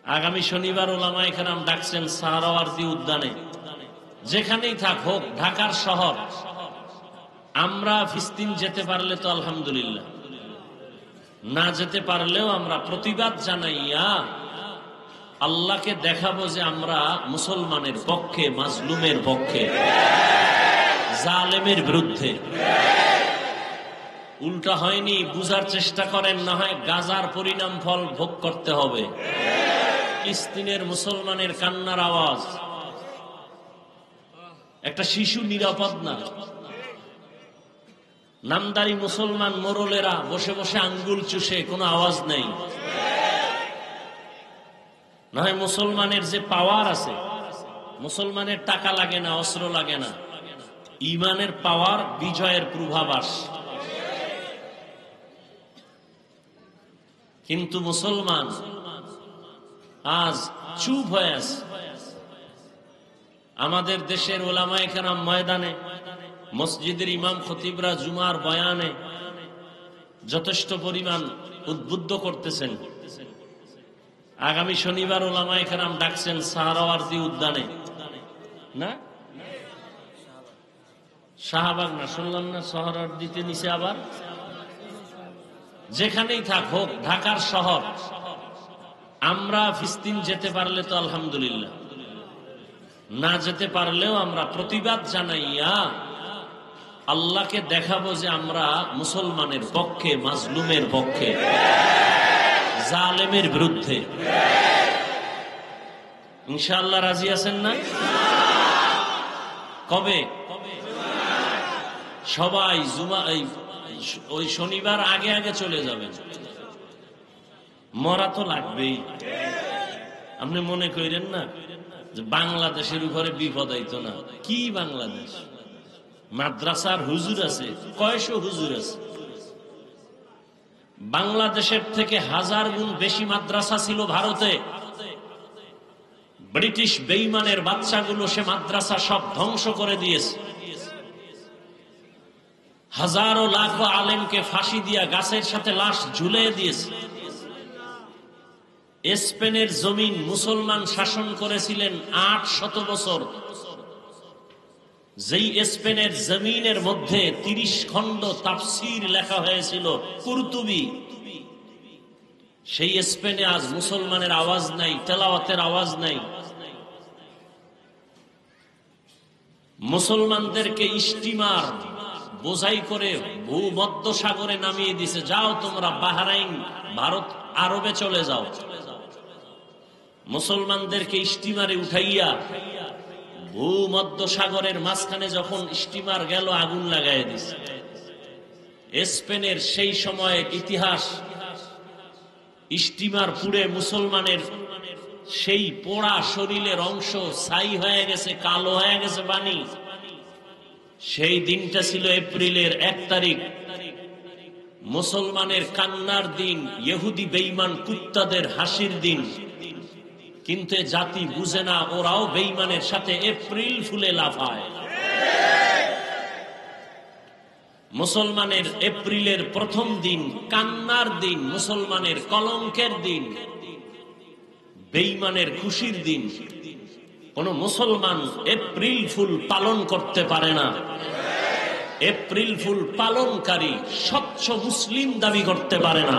আগামী শনিবার ওলামায়ে কেরাম ডাকছেন সাহারাওয়ার্দী উদ্যানে। যেখানেই থাক হোক, ঢাকার শহর। আমরা ফিলিস্তিন যেতে পারলে তো আলহামদুলিল্লাহ, না যেতে পারলেও আমরা প্রতিবাদ জানাইয়া আল্লাহকে দেখাবো যে আমরা মুসলমানের পক্ষে, মাজলুমের পক্ষে, জালেমের বিরুদ্ধে। উল্টা হয়নি, বুঝার চেষ্টা করেন, না হয় গাজার পরিণাম ফল ভোগ করতে হবে। ফিলিস্তিনের মুসলমানের কান্নার আওয়াজ, একটা শিশু নিরাপদ না। নামদারি মুসলমান মোরলেরা বসে বসে আঙ্গুল চুষে, কোনো আওয়াজ নেই। না হয় মুসলমানের যে পাওয়ার আছে, মুসলমানের টাকা লাগে না, অস্ত্র লাগে না, ঈমানের পাওয়ার, বিজয়ের পূর্বাভাস। কিন্তু মুসলমান আজ চুপ হয়ে আছে। আমাদের দেশের ওলামায়ে কেরাম ময়দানে, মসজিদের ইমাম খতিবরা জুমার বয়ানে যথেষ্ট পরিমাণ উদ্বুদ্ধ করতেছেন। আগামী শনিবার ওলামায়ে কেরাম ডাকছেন সাহারাওয়ার্দী উদ্যানে। না, শাহবাগ না, শুনলাম না সাহারাওয়ার্দীতে নিচে আবার। যেখানেই থাক হোক, ঢাকার শহর। আমরা ফিলিস্তিন যেতে পারলে তো আলহামদুলিল্লাহ, না যেতে পারলেও আমরা প্রতিবাদ জানাইয়া আল্লাহকে দেখাবো যে আমরা মুসলমানের পক্ষে, মাজলুমের পক্ষে, জালেমের বিরুদ্ধে। ইনশাআল্লাহ রাজি আছেন না? কবে? সবাই জুমা ওই শনিবার আগে আগে চলে যাবেন। মরা তো লাগবেই। আপনি মনে করেন না যে বাংলাদেশের উপরে বিপদ আইতো না। কি বাংলাদেশ? মাদ্রাসার হুজুর আছে, কয়শো হুজুর আছে। বাংলাদেশের থেকে 1000 গুণ বেশি মাদ্রাসা ছিল ভারতে। ব্রিটিশ বেঈমানের বাচ্চাগুলো সে মাদ্রাসা সব ধ্বংস করে দিয়েছে। হাজারো লাখো আলেমকে ফাঁসি দিয়া গাছের সাথে লাশ ঝুলিয়ে দিয়েছে। স্পেনের জমিন মুসলমান শাসন করেছিলেন 800 বছর। যেই স্পেনের জমিনের মধ্যে 30 খণ্ড তাফসীর লেখা হয়েছিল, কুরতুবী, সেই স্পেনে আজ মুসলমানের আওয়াজ নাই, তেলাওয়াতের আওয়াজ নাই। মুসলমানদেরকে স্টিমার বোঝাই করে ভূমধ্য সাগরে নামিয়ে দিছে, যাও তোমরা বাহরাইন, ভারত, আরবে চলে যাও। মুসলমানদেরকে স্টিমারে উঠাইয়া ভূমধ্য সাগরের মাঝখানে যখন স্টিমার গেল, আগুন লাগাই দিছে। স্পেনের সেই সময়ের ইতিহাস, স্টিমার পুড়ে মুসলমানের সেই পোড়া শরীরের অংশ ছাই হয়ে গেছে, কালো হয়ে গেছে পানি। সেই দিনটা ছিল এপ্রিলের 1 তারিখ, মুসলমানের কান্নার দিন, ইহুদি বেঈমান কুত্তাদের হাসির দিন। কিন্তু জাতি বুঝে না, ওরাও বেঈমানের সাথে এপ্রিল ফুলে লাফায়। মুসলমানের এপ্রিলের প্রথম দিন কান্নার দিন, মুসলমানের কলঙ্কের দিন, বেঈমানের খুশির দিন। কোন মুসলমান এপ্রিল ফুল পালন করতে পারে না। এপ্রিল ফুল পালনকারী স্বচ্ছ মুসলিম দাবি করতে পারে না।